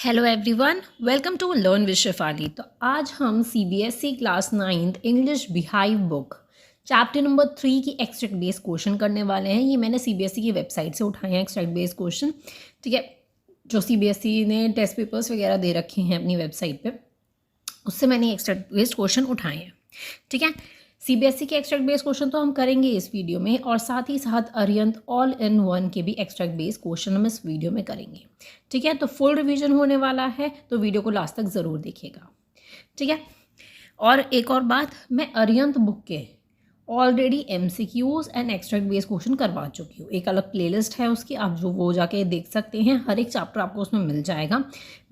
Hello everyone, welcome to learn with Shefali. तो आज हम CBSE class 9th English Beehive book chapter number 3 की extract based question करने वाले हैं। ये मैंने सीबीएसई की वेबसाइट से उठाए हैं एक्सट्रैक्ट बेस्ड क्वेश्चन। ठीक है, जो सीबीएसई ने टेस्ट पेपर्स वगैरह दे रखे हैं अपनी वेबसाइट पे, उससे मैंने एक्सट्रैक्ट बेस्ड क्वेश्चन उठाए हैं। ठीक है, सीबीएसई के एक्सट्रैक्ट बेस्ड क्वेश्चन तो हम करेंगे इस वीडियो में, और साथ ही साथ अरिहंत ऑल इन वन के भी एक्सट्रैक्ट बेस्ड क्वेश्चन हम इस वीडियो में करेंगे। ठीक है, तो फुल रिवीजन होने वाला है, तो वीडियो को लास्ट तक ज़रूर देखिएगा। ठीक है, और एक और बात, मैं अरिहंत बुक के already MCQs and extract based question करवा चुकी हूँ। एक अलग प्लेलिस्ट है उसकी, आप जो वो जाके देख सकते हैं, हर एक चैप्टर आपको उसमें मिल जाएगा।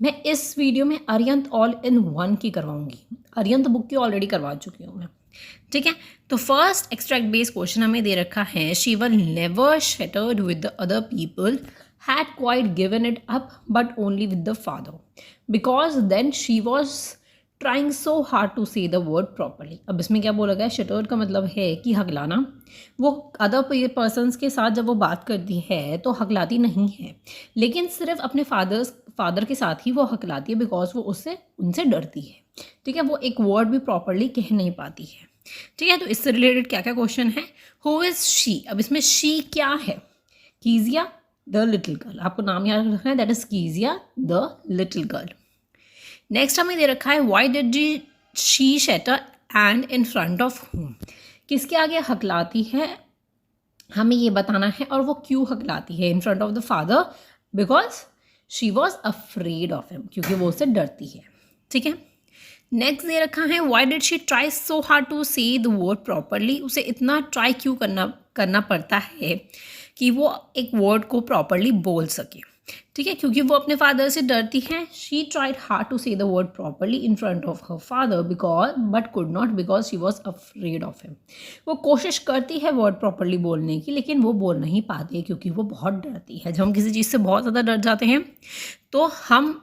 मैं इस वीडियो में अरिहंत ऑल इन वन की करवाऊँगी, अरिहंत बुक की ऑलरेडी करवा चुकी हूँ मैं। ठीक है, तो फर्स्ट एक्सट्रैक्ट बेस्ड क्वेश्चन हमें दे रखा है, she were never stuttered with the other people, had quite given it up but only with the father, because then she was trying so hard to say the word properly. अब इसमें क्या बोला गया, shattered का मतलब है कि हकलाना। वो अदर पर्सनस के साथ जब वो बात करती है तो हकलाती नहीं है, लेकिन सिर्फ अपने फादर के साथ ही वो हकलाती है, बिकॉज वो उनसे डरती है। ठीक है, वो एक वर्ड भी प्रॉपरली कह नहीं पाती है। ठीक है, तो इससे रिलेटेड क्या क्या क्वेश्चन है, हु इज़ शी। अब इसमें शी क्या है, कीजिया द लिटिल गर्ल, आपको नाम याद रखना है, that is Kezia the little girl. Next हमें दे रखा है, why did she stutter and in front of him, किसके आगे हकलाती है हमें ये बताना है, और वो क्यों हकलाती है इन front of the father, because she was afraid of him, क्योंकि वो उससे डरती है। ठीक है, नेक्स्ट दे रखा है, why did she try so hard to say the word properly, उसे इतना ट्राई क्यों करना पड़ता है कि वो एक वर्ड को प्रॉपरली बोल सके। ठीक है, क्योंकि वो अपने फादर से डरती है। She tried hard to say the word properly in front of her father because but could not because she was afraid of him. वो कोशिश करती है वर्ड प्रॉपरली बोलने की, लेकिन वो बोल नहीं पाती है क्योंकि वो बहुत डरती है। जब हम किसी चीज़ से बहुत ज़्यादा डर जाते हैं तो हम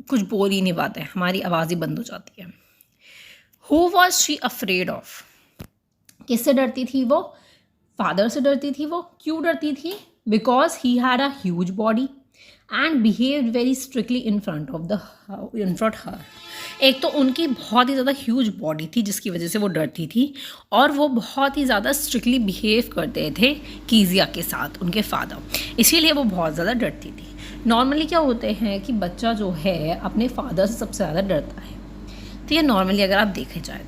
कुछ बोल ही नहीं पाते, हमारी आवाज़ ही बंद हो जाती है। Who was she afraid of, किससे डरती थी वो, फादर से डरती थी। वो क्यों डरती थी, because he had a huge body and behaved very strictly in front her. एक तो उनकी बहुत ही ज़्यादा ह्यूज बॉडी थी जिसकी वजह से वो डरती थी, और वो बहुत ही ज़्यादा स्ट्रिक्टली बिहेव करते थे कीजिया के साथ, उनके फादर, इसीलिए वो बहुत ज़्यादा डरती थी। नॉर्मली क्या होते हैं कि बच्चा जो है अपने फादर से सबसे ज़्यादा डरता है। ठीक है, नॉर्मली अगर आप देखे जाए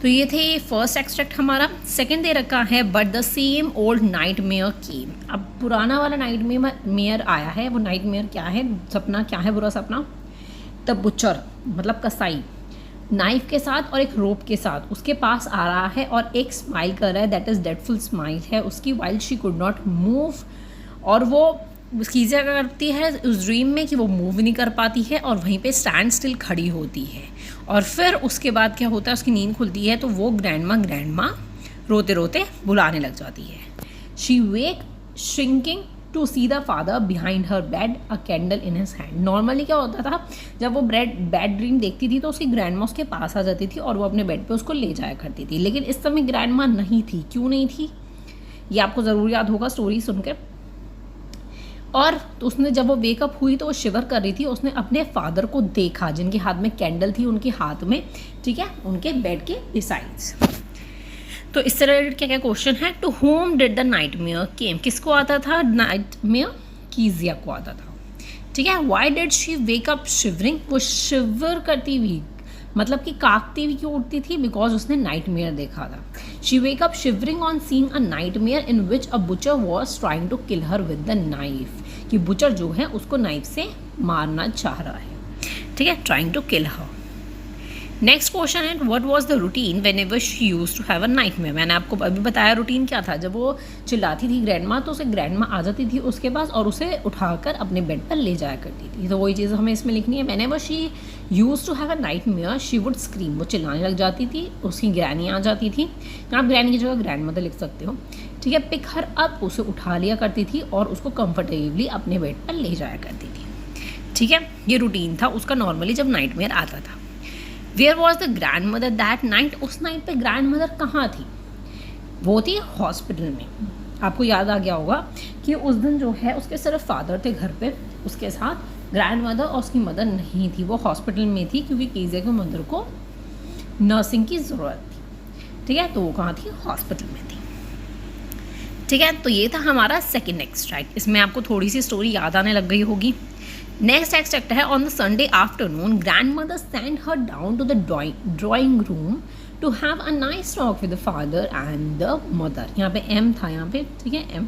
तो ये थे फर्स्ट एक्सट्रैक्ट हमारा। सेकंड दे रखा है, but the same old nightmare came. अब पुराना वाला नाइट मेयर आया है। वो नाइट मेयर क्या है, सपना क्या है, बुरा सपना। द बुचर मतलब कसाई, नाइफ के साथ और एक रोप के साथ उसके पास आ रहा है और एक स्माइल कर रहा है, दैट इज़ डेडफुल स्माइल है उसकी, while she could not move. और वो कीजिया क्या करती है उस ड्रीम में कि वो मूव नहीं कर पाती है और वहीं पे स्टैंड स्टिल खड़ी होती है। और फिर उसके बाद क्या होता है, उसकी नींद खुलती है तो वो ग्रैंडमा रोते रोते बुलाने लग जाती है। She wake shrinking to see the father behind her bed, a candle in his hand. Normally क्या होता था, जब वो बैड ड्रीम देखती थी तो उसकी ग्रैंडमा उसके पास आ जाती थी और वो अपने बेड पे उसको ले जाया करती थी, लेकिन इस समय ग्रैंडमा नहीं थी। क्यों नहीं थी, ये आपको ज़रूर याद होगा स्टोरी सुनकर। और तो उसने जब वो वेकअप हुई तो वो शिवर कर रही थी, उसने अपने फादर को देखा जिनके हाथ में कैंडल थी, उनके हाथ में, ठीक है, उनके बेड के बिसाइड्स। तो इस तरह क्या क्या क्वेश्चन है, to whom did the nightmare came, किसको आता था नाइट मेयर, कीजिया को आता था। ठीक है, why did she wake up shivering, वो शिवर करती हुई मतलब कि कांपती हुई क्यों उठती थी, बिकॉज उसने नाइट मेयर देखा था। She wake up shivering on seeing a nightmare in which a butcher was trying to kill her with the knife, कि बुचर जो है उसको नाइफ से मारना चाह रहा है। ठीक है, trying to kill her. Next question है, what was the routine whenever she used to have a nightmare. मैंने आपको अभी बताया रूटीन क्या था, जब वो चिल्लाती थी ग्रैंडमा तो उसे ग्रैंडमा आ जाती थी उसके पास और उसे उठाकर अपने बेड पर ले जाया करती थी। तो वही चीज़ हमें इसमें लिखनी है, whenever she used to have a nightmare she would scream, वो चिल्लाने लग जाती थी, उसकी ग्रैनी आ जाती थी। आप ग्रैनी की जगह ग्रैंड मदर लिख सकते हो। ठीक है, पिक हर अप, उसे उठा लिया करती थी और उसको कंफर्टेबली अपने बेड पर ले जाया करती थी। ठीक है, ये रूटीन था उसका नॉर्मली जब नाइटमेयर आता था। Where was the grandmother that night, उस नाइट पे ग्रैंड मदर कहाँ थी, वो थी हॉस्पिटल में। आपको याद आ गया होगा कि उस दिन जो है उसके सिर्फ फादर थे घर पे, उसके साथ ग्रैंड मदर और उसकी मदर नहीं थी, वो हॉस्पिटल में थी क्योंकि कीजिया की मदर को नर्सिंग की ज़रूरत थी। ठीक है, तो वो कहाँ थी? हॉस्पिटल में थी। ठीक है, तो ये था हमारा सेकेंड एक्सट्रैक्ट। इसमें आपको थोड़ी सी स्टोरी याद आने लग गई होगी। नेक्स्ट एक्सट्रैक्ट है, on the Sunday afternoon grandmother send her down to the drawing room to have a nice talk with the father and the mother. यहाँ पे एम था, यहाँ पे ठीक है एम,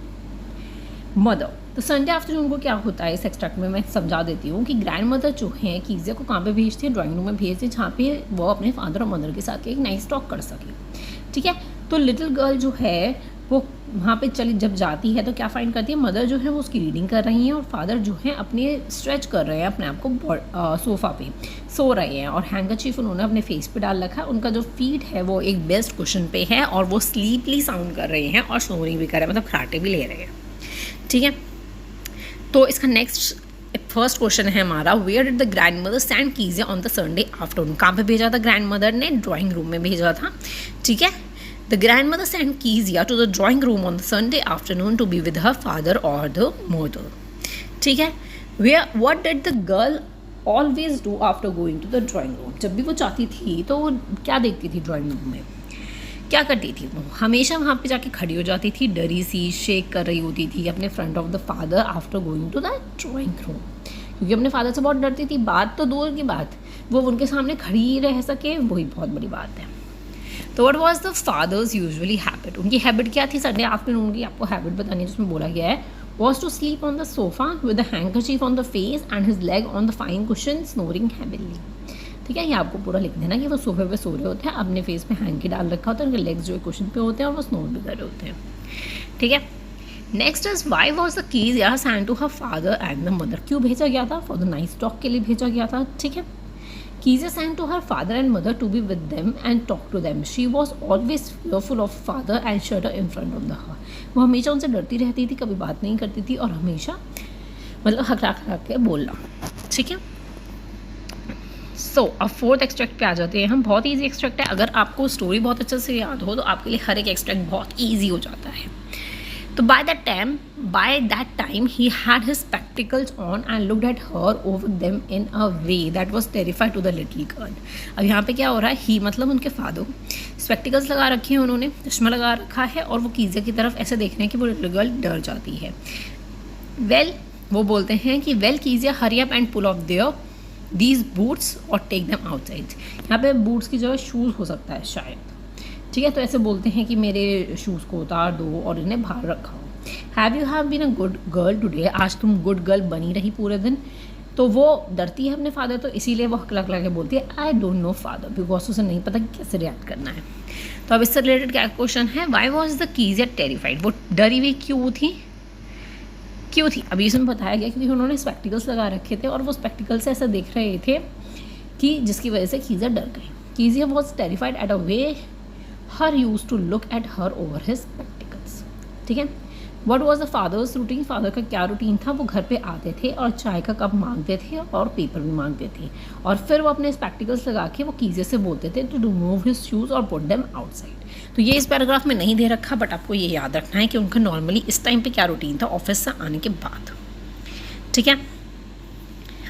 मदर। तो संडे आफ्टरनून को क्या होता है इस एक्सट्रैक्ट में मैं समझा देती हूँ कि ग्रैंड मदर जो है कीजिया को कहाँ पे भेजती है? ड्राइंग रूम में भेजती है, जहाँ पे वो अपने फादर और मदर के साथ एक नाइस टॉक कर सके। ठीक है, तो लिटिल गर्ल जो है वो वहाँ पे चली जब जाती है तो क्या फाइंड करती है? मदर जो है वो उसकी रीडिंग कर रही हैं और फादर जो है अपने स्ट्रेच कर रहे हैं अपने आप को सोफ़ा पे सो रहे हैं, और हैंकरचीफ उन्होंने अपने फेस पे डाल रखा है। उनका जो फीट है वो एक बेस्ट कुशन पे है और वो स्लीपली साउंड कर रहे हैं और स्नोरिंग भी कर रहे हैं, मतलब खराटे भी ले रहे हैं। ठीक है, तो इसका नेक्स्ट फर्स्ट क्वेश्चन है हमारा, where did the grandmother send Kezia on the Sunday afternoon? कहाँ पे भेजा था ग्रैंड मदर ने? ड्राइंग रूम में भेजा था। ठीक है, the grandmother send Kezia to the drawing room on the Sunday afternoon to be with her father और द मदर। ठीक है, where what did the girl always do after going to the drawing room? जब भी वो चाहती थी तो वो क्या देखती थी ड्राइंग रूम में? क्या करती थी? वो हमेशा वहाँ पे जाके खड़ी हो जाती थी, डरी सी, शेक कर रही होती थी अपने front of the father after going to the drawing room, क्योंकि अपने फादर से बहुत डरती थी। बात तो दूर की बात, वो उनके सामने खड़ी रह सके वही बहुत बड़ी बात है। तो what was the father's usually habit? उनकी हैबिट क्या थी संडे आफ्टरनून की? आपको हैबिट बतानी है जिसमें बोला गया है, was to sleep on the sofa with a handkerchief on the face and his leg on the fine cushion snoring heavily। ठीक है, ये आपको पूरा लिख देना कि वो सोफे पे सो रहे होते हैं, अपने फेस पे हैंकी डाल रखा होता है, उनके लेग्स जो है कुशन पे होते हैं और वो स्नोर भी कर रहे होते हैं। ठीक है, next is why was the Kezia send to her father and the mother? क्यों भेजा गया था? फॉर द नाइस टॉक के लिए भेजा गया था। ठीक है, Kezia send to her father and mother to be with them and talk to them. She was always fearful of father and stutter in front of the her. वो हमेशा उनसे डरती रहती थी, कभी बात नहीं करती थी और हमेशा मतलब हकरा के बोलना। ठीक है, सो अब फोर्थ एक्सट्रैक्ट पे आ जाते हैं हम। बहुत ईजी एक्सट्रैक्ट है, अगर आपको स्टोरी बहुत अच्छे से याद हो तो आपके लिए हर एक एक्सट्रैक्ट बहुत ईजी हो जाता है। तो by that time he had his spectacles on and looked at her over them in a way that was terrified to the little girl। अब यहाँ पे क्या हो रहा है? ही मतलब उनके फादर स्पेक्टिकल्स लगा रखे हैं, उन्होंने चश्मा लगा रखा है और वो कीजिया की तरफ ऐसे देख रहे हैं कि वो लिटिल गर्ल डर जाती है। वो बोलते हैं कि well Kezia hurry up and pull off their these boots और टेक देम आउटसाइड। यहाँ पे बूट्स की जगह शूज़ हो सकता है शायद। ठीक है, तो ऐसे बोलते हैं कि मेरे शूज़ को उतार दो और इन्हें बाहर रखा हो। Have been a good girl today? आज तुम गुड गर्ल बनी रही पूरे दिन? तो वो डरती है अपने फादर, तो इसीलिए वो हकला के बोलती है I don't know father, because उसे नहीं पता कि कैसे रिएक्ट करना है। तो अब इससे रिलेटेड क्या क्वेश्चन है, वाई वॉज द कीजिया टेरिफाइड? वो डरी हुई क्यों थी? अभी इसमें बताया गया क्योंकि उन्होंने स्पेक्टिकल्स लगा रखे थे और वो स्पेक्टिकल्स से ऐसा देख रहे थे कि जिसकी वजह से कीजिया डर गई। Kezia was terrified at a way her use to look at her over his spectacles. ठीक है, what was the father's routine? Father का क्या रूटीन था? वो घर पे आते थे और चाय का कप मांगते थे और पेपर भी मांगते थे और फिर वो अपने स्पेक्टिकल्स लगा के वो कीजिया से बोलते थे टू रिमूव हिज शूज़ और पुट देम आउटसाइड। तो ये इस पैराग्राफ में नहीं दे रखा, बट आपको ये याद रखना है कि उनका नॉर्मली इस टाइम पे क्या रूटीन था ऑफिस से आने के बाद। ठीक है,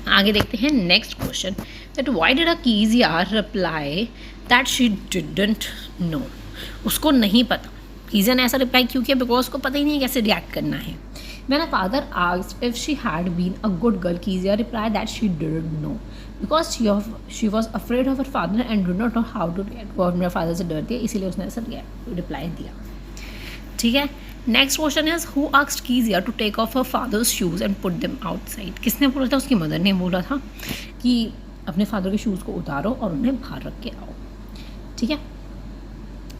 आगे देखते हैं next question, that why did a Kezia reply that she didn't know? उसको नहीं पता। कीजिया ने ऐसा रिप्लाई क्यों किया? बिकॉज उसको पता ही नहीं है कैसे रिएक्ट करना है। When her father asked if she had been a good girl, Kezia replied that she didn't know because she was afraid of her father and did not know how to react। वो अपने father से डरती है, इसीलिए उसने ऐसा reply दिया। ठीक है, next question is who asked Kezia to take off her father's shoes and put them outside? किसने बोला था? उसकी मदर ने बोला था कि अपने फादर के शूज़ को उतारो और उन्हें बाहर रख के आओ। ठीक है,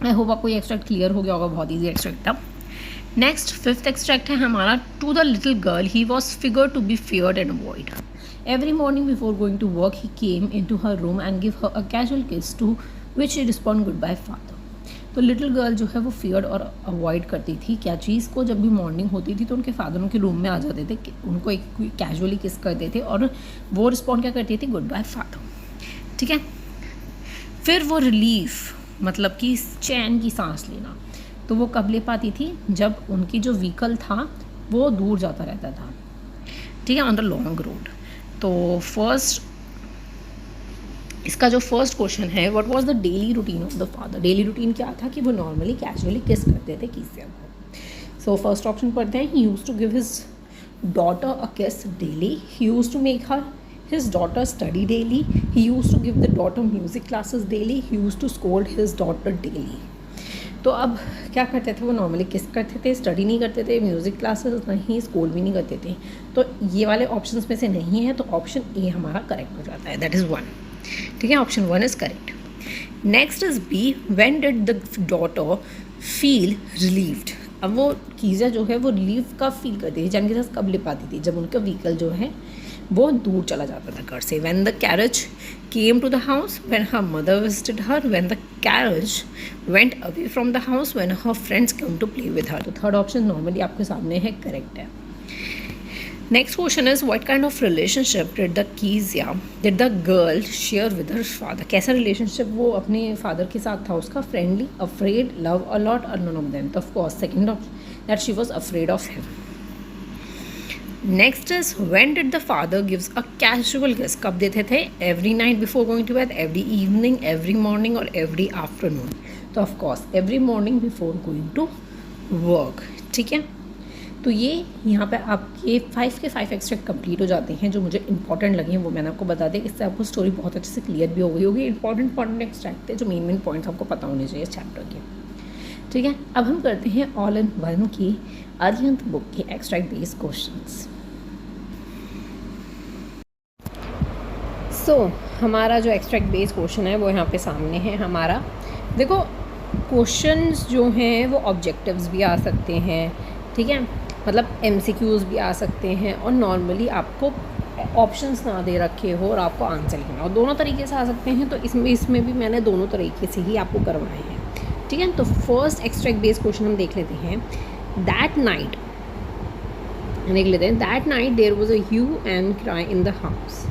आई होप आपको ये एक्सट्रैक्ट क्लियर हो गया होगा, बहुत ईजी एक्सट्रैक्ट था। नेक्स्ट फिफ्थ एक्सट्रैक्ट है हमारा, to the little girl he was figure to be feared and avoid. Every morning before going to work he came into her room and give her a casual kiss to which she respond goodbye father. तो little girl जो है वो feared और avoid करती थी क्या चीज़ को? जब भी मॉर्निंग होती थी तो उनके फादर उनके रूम में आ जाते थे, उनको एक कैजुअली किस करते थे और वो रिस्पॉन्ड क्या करती थी? Good bye father. ठीक है, फिर वो रिलीफ मतलब कि चैन की सांस लेना, तो वो कब ले पाती थी? जब उनकी जो व्हीकल था वो दूर जाता रहता था। ठीक है, ऑन द लॉन्ग रोड। तो फर्स्ट इसका जो फर्स्ट क्वेश्चन है, what was the daily routine of the father. Daily routine क्या था कि वो नॉर्मली कैजुअली किस करते थे कीजिया को। सो फर्स्ट ऑप्शन पढ़ते हैं, he used to give his daughter a kiss daily, he used to make her his daughter study daily, he used to give the daughter music classes daily, he used to scold his daughter daily। तो अब क्या करते थे वो normally किस करते थे, study नहीं करते थे, म्यूज़िक क्लासेस नहीं, स्कूल भी नहीं करते थे। तो ये वाले ऑप्शंस में से नहीं है, तो ऑप्शन ए हमारा करेक्ट हो जाता है, दैट इज़ 1। ठीक है, option 1 is correct. Next is B, when did the daughter feel relieved. अब वो कीज़ा जो है वो रिलीव कब फील करती थी, जानकी सास कब ले पाती थी, जब उनका व्हीकल जो है वो दूर चला जाता था घर से। When the carriage came to the house, when her mother visited her, when the carriage went away from the house, when her friends come to play with her. तो थर्ड ऑप्शन नॉर्मली आपके सामने है, correct है। Next question is, what kind of relationship did the girl share with her father. कैसा relationship वो अपने फादर के साथ था उसका, फ्रेंडली, अफ्रेड, लव अलॉट और नन ऑफ देम। तो of course second option, that she was afraid of him. Next is, when did the father gives a casual kiss. कब देते थे, every night before going to bed, every evening, every morning और every afternoon. तो of course every morning before going to work. ठीक है, तो ये यहाँ पे आपके 5 के 5 एक्सट्रैक्ट कंप्लीट हो जाते हैं। जो मुझे इंपॉर्टेंट लगे हैं वो मैंने आपको बता दें, इससे आपको स्टोरी बहुत अच्छे से क्लियर भी हो गई होगी। इंपॉर्टेंट एक्सट्रैक्ट थे जो मेन पॉइंट्स आपको पता होने चाहिए चैप्टर के। ठीक है, अब हम करते हैं ऑल इन वन की आर्यंत बुक के एक्सट्रैक्ट बेस्ड क्वेश्चंस। सो हमारा जो एक्सट्रैक्ट बेस्ड क्वेश्चन है वो यहाँ पे सामने है हमारा। देखो क्वेश्चंस जो हैं वो ऑब्जेक्टिव्स भी आ सकते हैं, ठीक है, मतलब MCQs भी आ सकते हैं, और नॉर्मली आपको ऑप्शंस ना दे रखे हो और आपको आंसर लिखना हो, दोनों तरीके से आ सकते हैं। तो इसमें भी मैंने दोनों तरीके से ही आपको करवाए हैं। ठीक है, तो फर्स्ट एक्सट्रैक्ट बेस्ड क्वेश्चन हम देख लेते हैं। That night there was a hue and cry in the house,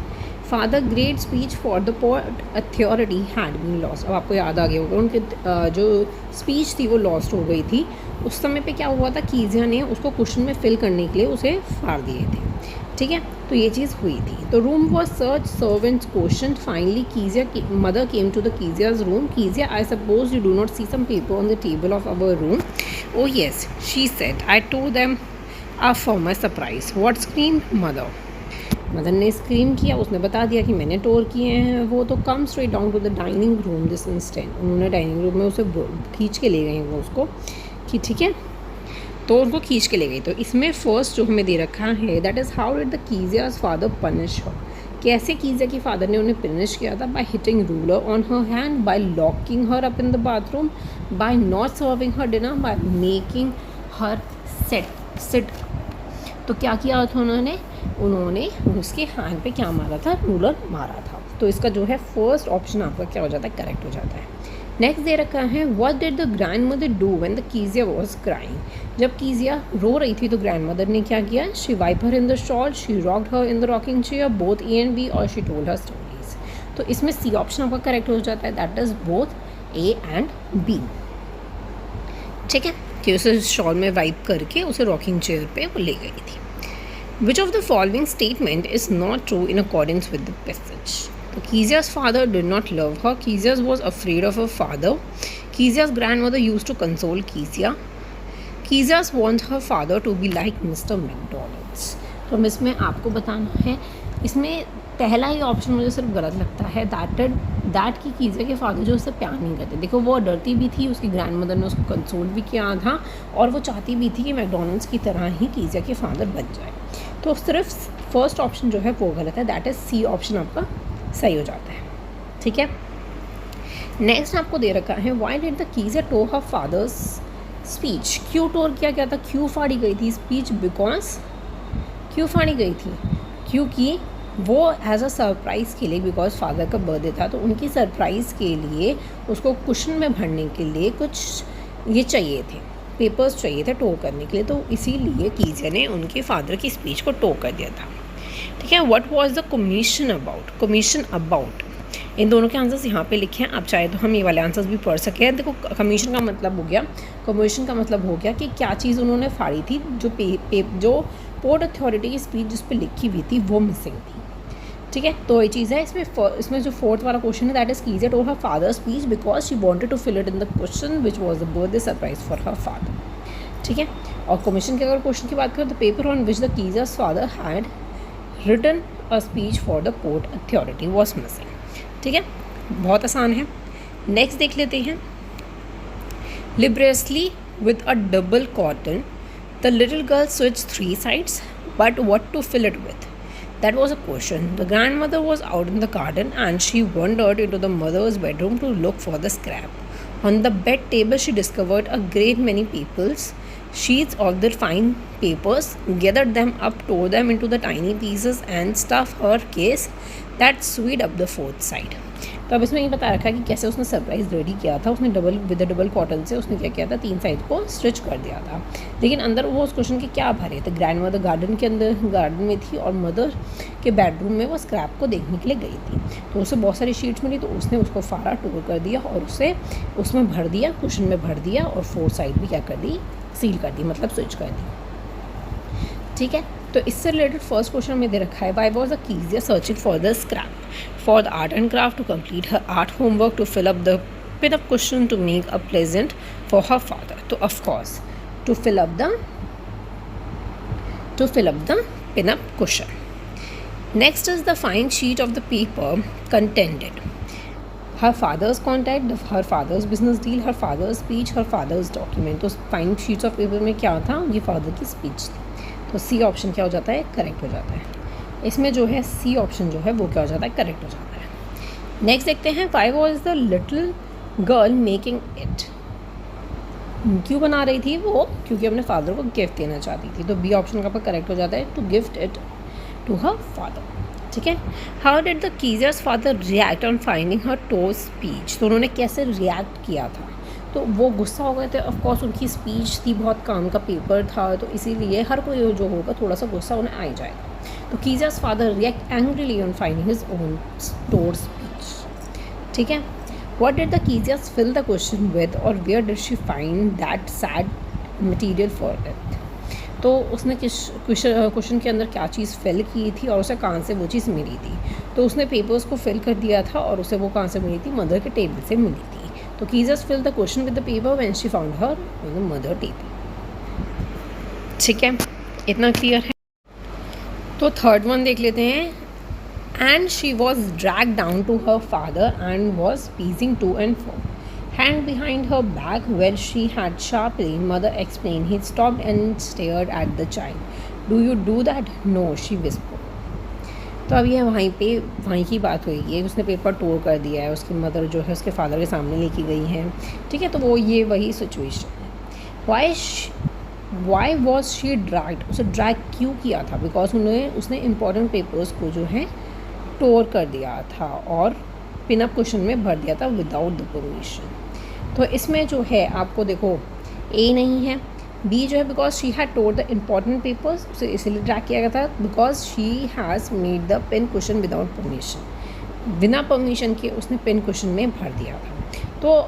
father great speech for the port authority had been lost. अब आपको याद आ गया होगा उनके जो स्पीच थी वो लॉस्ट हो गई थी। उस समय पे क्या हुआ था, कीजिया ने उसको क्वेश्चन में फिल करने के लिए उसे फाड़ दिए थे। ठीक है, तो ये चीज़ हुई थी। तो room was search, servants question, finally Kezia mother came to the Kezia's room. Kezia, I suppose you do not see some paper on the table of our room. Oh yes, she said, I told them for my surprise. What scream mother. Mother ने scream किया, उसने बता दिया कि मैंने टोर किए हैं वो। तो come straight down to the dining room this instant. उन्होंने डाइनिंग रूम में उसे खींच के ले गए वो उसको, कि ठीक है, तो उनको खींच के ले गई। तो इसमें फर्स्ट जो हमें दे रखा है, that is how did the Kezia's father punish her. कैसे कीजिया के फादर ने उन्हें पनिश किया था, by hitting ruler on her hand, by locking her up in the bathroom, by not serving her dinner, by making her sit. तो क्या किया था उन्होंने उसके हैंड पे क्या मारा था, रूलर मारा था। तो इसका जो है फर्स्ट ऑप्शन आपका क्या हो जाता है, करेक्ट हो जाता है। नेक्स्ट दे रखा है, what did the grandmother do when the Kezia was crying. जब कीजिया रो रही थी तो ग्रैंड मदर ने क्या किया, she wipe her in the shawl, she rocked her in the rocking chair, both A and B, और she told her stories. तो इसमें सी ऑप्शन आपका करेक्ट हो जाता है, that is both A and B. ठीक है, कि उसे शॉल में वाइप करके उसे रॉकिंग चेयर पे वो ले गई थी। Which of the following statement is not true in accordance with the passage? So, Kezia's father did not love her. Kezia was afraid of her father. Kezia's grandmother used to console Kezia. Kezia wants her father to be like Mr. McDonald's. तो हम इसमें आपको बताना है, इसमें पहला ही option मुझे सिर्फ गलत लगता है, दैट की कीजिया के फादर जो उससे प्यार नहीं करते। देखो वो डरती भी थी, उसकी ग्रैंड मदर ने उसको कंसोल भी किया था, और वो चाहती भी थी कि मैकडोनल्ड्स की तरह ही कीजिया के फादर बन जाए। तो सिर्फ फर्स्ट ऑप्शन जो है वो गलत है, दैट इज़ सी ऑप्शन आपका सही हो जाता है। ठीक है, नेक्स्ट आपको दे रखा है, why did the Kezia tore her father's speech. क्यों टोर किया गया था, क्यों फाड़ी गई थी स्पीच, बिकॉज क्यों फाड़ी गई थी, क्योंकि वो एज अ सरप्राइज़ के लिए, बिकॉज फादर का बर्थडे था, तो उनकी सरप्राइज़ के लिए उसको कुशन में भरने के लिए कुछ ये चाहिए थे, पेपर्स चाहिए थे टो करने के लिए। तो इसीलिए कीजिया ने उनके फादर की स्पीच को टो कर दिया था। ठीक है, what was the commission about. इन दोनों के आंसर्स यहाँ पे लिखे हैं, आप चाहे तो हम ये वाले आंसर्स भी पढ़ सके हैं। देखो कमीशन का मतलब हो गया कि क्या चीज़ उन्होंने फाड़ी थी, जो पोर्ट अथॉरिटी की स्पीच जिस पे लिखी हुई थी वो मिसिंग थी। ठीक है, तो ये चीज़ है। इसमें जो फोर्थ वाला क्वेश्चन है that is Kezia told her father speech because she wanted to fill it in the question which was the birthday surprise for her father. ठीक है, और कमीशन के अगर क्वेश्चन की बात करें, the paper on which the Kezia's father had written a speech for the port authority was missing. ठीक है, बहुत आसान है। नेक्स्ट देख लेते हैं। Laboriously with a double cotton the little girl स्विच 3 sides, but what to fill it with? That was a question. The grandmother was out in the garden and she wandered into the mother's bedroom to look for the scrap. On the bed table, she discovered a great many people's sheets of their fine papers, gathered them up, tore them into the tiny pieces, and stuffed her case that sewed up the fourth side. तो अब इसमें ये बता रखा है कि कैसे उसने सरप्राइज़ रेडी किया था। उसने डबल कॉटन से उसने क्या किया था, 3 साइड को स्टिच कर दिया था। लेकिन अंदर वो उस क्वेश्चन के क्या भरे थे, ग्रैंड मदर गार्डन में थी और मदर के बेडरूम में वो स्क्रैप को देखने के लिए गई थी। तो उसे बहुत सारी शीट्स मिली, तो उसने उसको फाड़ा, टोर कर दिया और उसे उसमें भर दिया, कुशन में भर दिया और 4 साइड भी क्या कर दी, सील कर दी, मतलब स्विच कर दी। ठीक है, तो इससे रिलेटेड फर्स्ट क्वेश्चन में दे रखा है, why was the Kezia searching for the scrap for the art and craft to complete her art homework to fill up the pin up question to make a pleasant for her father. तो of course to fill up the pin up question. Next is the fine sheet of the paper contented her father's contact, her father's business deal, her father's speech, her father's document। तो fine sheets of paper में क्या था, ये father की speech थी। तो C option क्या हो जाता है, करेक्ट हो जाता है। इसमें जो है सी ऑप्शन जो है वो क्या हो जाता है, करेक्ट हो जाता है। नेक्स्ट देखते हैं, Y was the little girl making it. क्यों बना रही थी वो, क्योंकि अपने फादर को गिफ्ट देना चाहती थी। तो बी ऑप्शन का करेक्ट हो जाता है, to gift it to her father. ठीक है, how did the Kezia's father react on finding her टोज स्पीच। तो उन्होंने कैसे रिएक्ट किया था, तो वो गुस्सा हो गए थे। ऑफकोर्स उनकी स्पीच थी, बहुत काम का पेपर था, तो इसीलिए हर कोई जो होगा थोड़ा सा गुस्सा उन्हें आ ही जाएगा। तो Kezia's father react angrily on finding his own tore speech. ठीक है, what did the Kezia's fill the question with और where did she find that sad material for it. तो उसने क्वेश्चन के अंदर क्या चीज़ फिल की थी और उसे कहाँ से वो चीज़ मिली थी। तो उसने पेपर्स को फिल कर दिया था और उसे वो कहाँ से मिली थी, मदर के टेबल से मिली थी। तो Kezia's fill the question with the paper when she found her on the mother table. ठीक है, इतना क्लियर है। तो थर्ड वन देख लेते हैं, and she was drag down to her father and was pacing to and fro hanged behind her back where she had sharply, mother explained. He stopped and stared at the child. Do you do that? No, she whispered. तो अब ये वहीं की बात हुई है, उसने paper टोर कर दिया है, उसकी मदर जो है उसके फादर के सामने लेके गई है। ठीक है, तो वो ये वही सिचुएशन है। वाई वॉज शी ड्रैग्ड, उसे ड्रैग क्यों किया था, बिकॉज उसने इम्पोर्टेंट पेपर्स को जो है टोर कर दिया था और पिनअप क्वेश्चन में भर दिया था विदाउट द परमिशन। तो इसमें जो है आपको देखो ए नहीं है, बी जो है because she had tour the important papers, उसे इसलिए ट्रैक किया गया था because she has made the pin question without permission. बिना परमिशन के उसने पिन क्वेश्चन में भर दिया था, तो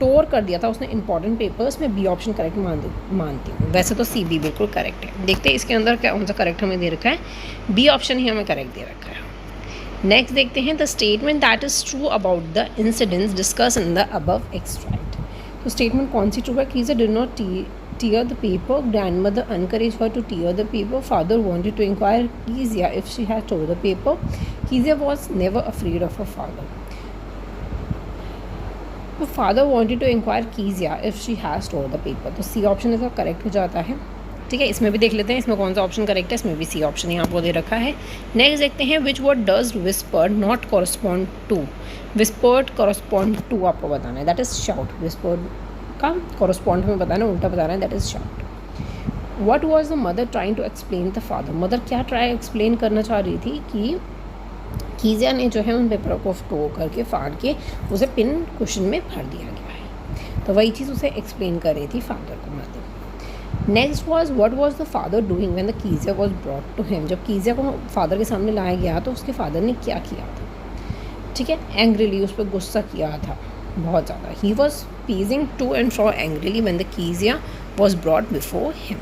टोर कर दिया था उसने इंपॉर्टेंट पेपर्स में। बी ऑप्शन करेक्ट मानती हूँ। वैसे तो सी बी बिल्कुल करेक्ट है। देखते हैं इसके अंदर क्या कौन सा करेक्ट हमें दे रखा है, बी ऑप्शन ही हमें करेक्ट दे रखा है। नेक्स्ट देखते हैं, the statement that is true about the incidents discuss in the above extract. तो स्टेटमेंट कौन सी ट्रू है, Kezia did not tear the paper, grandmother encouraged her to tear the paper, father wanted to inquire Kezia if she had tore the paper, Kezia was never afraid of her father. तो father wanted to inquire Kezia if she has tore the paper, तो C option इसका correct हो जाता है। ठीक है, इसमें भी देख लेते हैं इसमें कौन सा ऑप्शन करेक्ट है, इसमें भी सी ऑप्शन यहाँ पर दे रखा है। नेक्स्ट देखते हैं, which word does whisper not correspond to. Whispered correspond to आपको बताना है, दैट इज़ शाउट। विस्पर्ड का कॉरस्पॉन्ड हमें बताना है, उल्टा बताना है, that is shout. What was the mother trying to explain the father. Mother क्या ट्राई एक्सप्लेन करना चाह रही थी कि कीजिया ने जो है उन पेपर को टो करके फाड़ के उसे पिन क्वेश्चन में भर दिया गया है, तो वही चीज़ उसे एक्सप्लेन कर रही थी फादर को mother. Next was what was the father doing when the Kezia was brought to him. जब कीजिया को फादर के सामने लाया गया तो उसके फादर ने क्या किया था। ठीक है, एंग्रीली उस पर गुस्सा किया था बहुत ज़्यादा। He was pacing to and fro angrily when the Kezia was brought before him.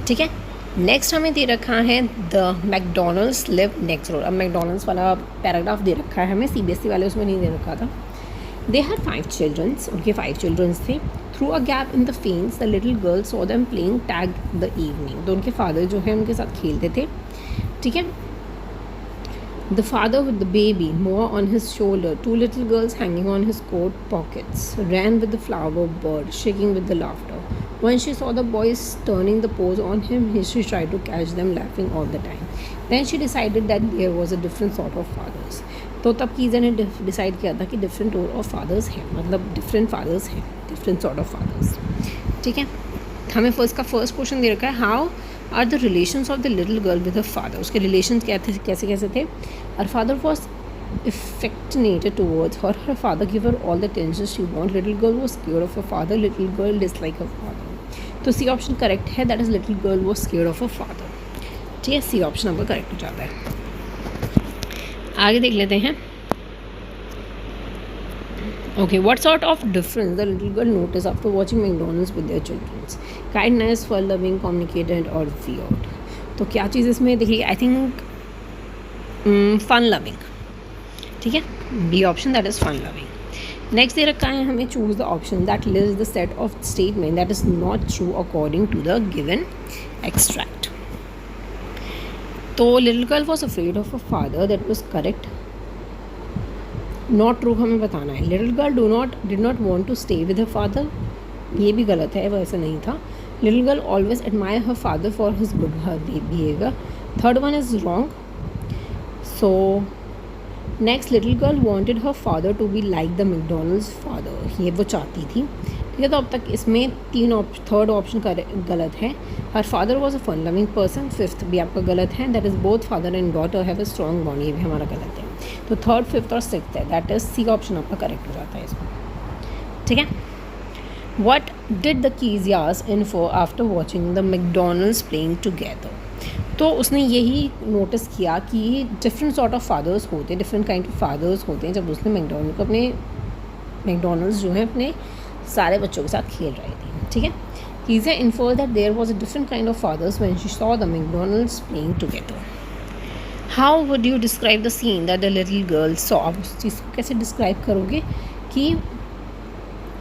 ठीक है, नेक्स्ट हमें दे रखा है the McDonalds live next door. अब मैकडोनल्ड्स वाला पैराग्राफ दे रखा है हमें, सीबीएसई वाले उसमें नहीं दे रखा था। दे हैड 5 चिल्ड्रंस, उनके 5 चिल्ड्रंस थे। Through a gap in the fence the little girl saw them playing tag the evening. तो उनके फादर जो है उनके साथ खेलते थे, ठीक है। The father with the baby, more on his shoulder, 2 little girls hanging on his coat pockets, ran with the flower bird, shaking with the laughter. When she saw the boys turning the paws on him, she tried to catch them laughing all the time. Then she decided that there was a different sort of fathers. तो तब कीज़ा ने decide किया था कि different of fathers हैं, मतलब different fathers हैं, different sort of fathers, ठीक है। हमें का फर्स्ट क्वेश्चन दे रखा है, how are the relations of the little girl with her father. उसके रिलेशन क्या थे, कैसे कैसे थे। Her father was affectionated towards her. Her father gave her all the attention she wanted. Little girl was scared of her father. Little girl disliked her father. तो C option correct है, that is little girl was scared of her father। ठीक है, सी option आपका correct हो जाता है। आगे देख लेते हैं। Okay, what sort of difference the little girl noticed after watching McDonald's with their children? Kindness, fun-loving, communicated, or weird? तो क्या चीज़ इसमें देखिए, आई थिंक फन लविंग, ठीक है, B option that is fun loving. Next दे रखा है हमें, choose the option that list the set of statement that is not true according to the given extract. तो little girl was afraid of a father, that was correct. Not true हमें बताना है। Little girl did not want to stay with her father, ये भी गलत है, वैसे नहीं था। Little girl always admire her father for his good behaviour, third one is wrong. So next, little girl wanted her father to be like the McDonalds father, ये वो चाहती थी, ठीक है। तो अब तक इसमें थर्ड ऑप्शन गलत है। Her father was a fun loving person, fifth भी आपका गलत है, that is both father and daughter have a strong bond, ये भी हमारा गलत है। तो थर्ड, फिफ्थ और सिक्स्थ है, दैट इज़ सी ऑप्शन आपका करेक्ट हो जाता है इसमें, ठीक है। What did the Kezia's infer after watching the McDonalds playing together. तो उसने यही नोटिस किया कि डिफरेंट सॉर्ट ऑफ फादर्स होते हैं, डिफरेंट काइंड ऑफ फादर्स होते हैं, जब उसने मैकडोनल्ड्स जो है अपने सारे बच्चों के साथ खेल रही थी, ठीक है। Kezia infer that there was a different kind of fathers when she saw the McDonalds playing together. How would you describe the scene that the little girl saw. आप उस चीज़ को कैसे डिस्क्राइब करोगे कि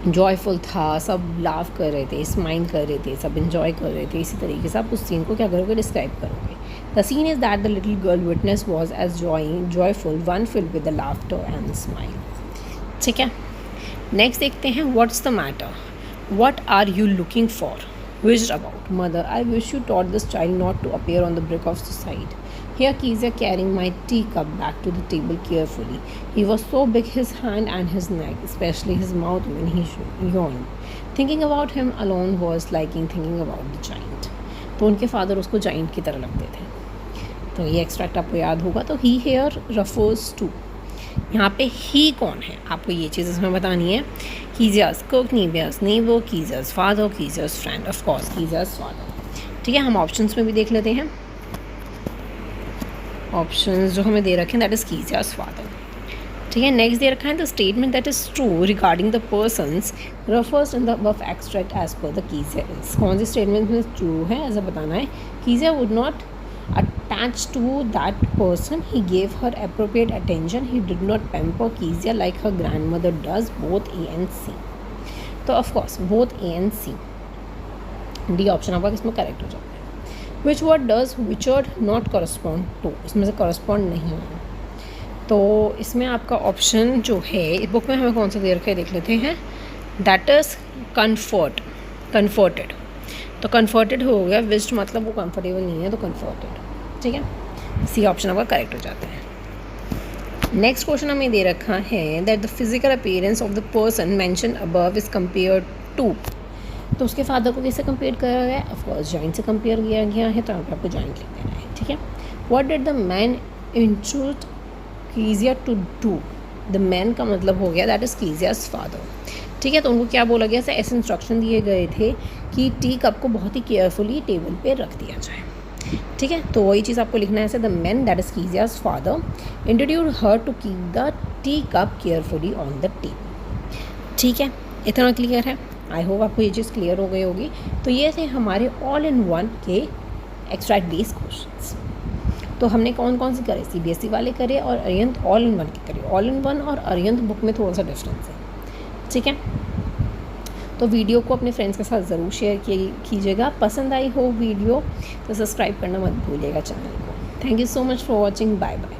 जॉयफुल था, सब लाफ कर रहे थे, स्माइल कर रहे थे, सब इन्जॉय कर रहे थे, इसी तरीके से आप उस सीन को क्या करोगे, डिस्क्राइब करोगे। The scene is that the little girl witness was as joyful one filled with the laughter and smile, ठीक है। नेक्स्ट देखते हैं, what's the matter, what are you looking for, wished about. Mother, I wish you taught this child not to appear on the brick of the side. Here Kezia carrying my teacup back to the table carefully. He was so big, his hand and his neck, especially his mouth when he yawned. Thinking about him alone was like thinking about the giant. तो उनके father उसको giant की तरह लगते थे। तो ये extract आपको याद होगा। तो ही हेयर refers to, यहाँ पे ही कौन है, आपको ये चीज़ इसमें बतानी है। Kezia's cook, Kezia's neighbor, Kezia's father, Kezia's friend, of course Kezia's father, ठीक है। हम ऑप्शंस में भी देख लेते हैं। ऑप्शंस जो हमें दे रखे हैं, दैट इज़ कीजियाज फादर, ठीक है। नेक्स्ट दे रखा है, the statement that is true regarding the persons refers in the above extract as per the Kezia is. कौन सी स्टेटमेंट में ट्रू है ऐसा बताना है। Kezia would not attach to that person, he gave her appropriate attention, he did not pamper Kezia like her grandmother does, both A and C. तो of course both A and C, D option आपका इसमें correct हो जाता है। Which word does विचर्ड not correspond to, इसमें से correspond नहीं है। तो इसमें आपका ऑप्शन जो है, बुक में हमें कौन सा दे रखा है देख लेते हैं, दैट इज़ कन्फर्टेड। तो कन्फर्टेड हो गया, विश्ड मतलब वो कंफर्टेबल नहीं है, तो कन्फर्टेड, ठीक है। सी ऑप्शन आपका करेक्ट हो जाता है। नेक्स्ट क्वेश्चन हमें दे रखा है that the physical appearance of the person mention above is compare to. तो उसके फादर को कैसे कंपेयर किया गया है, ऑफकोर्स जाइंट से कंपेयर किया गया है, तो आपको जाइंट लिख देना है, ठीक है। What did the man instruct Kezia to do. The man का मतलब हो गया दैट इज़ कीजियाज फादर, ठीक है। तो उनको क्या बोला गया, ऐसे इंस्ट्रक्शन दिए गए थे कि टी कप को बहुत ही केयरफुली टेबल पे रख दिया जाए, ठीक है। तो वही चीज़ आपको लिखना है, ऐसे the man that is Kezia's father introduced her to keep the tea cup carefully on the table, ठीक है। इतना क्लियर है, आई होप आपको ये चीज़ क्लियर हो गई होगी। तो ये थे हमारे ऑल इन वन के एक्सट्रैक्ट बेस्ड क्वेश्चंस। तो हमने कौन कौन से करे, सीबीएसई वाले करे और अरिहंत ऑल इन वन के करे। ऑल इन वन और अरिहंत बुक में थोड़ा सा डिफरेंस है, ठीक है। तो वीडियो को अपने फ्रेंड्स के साथ ज़रूर शेयर कीजिएगा। पसंद आई हो वीडियो तो सब्सक्राइब करना मत भूलिएगा चैनल को। Thank you so much for watching. Bye bye.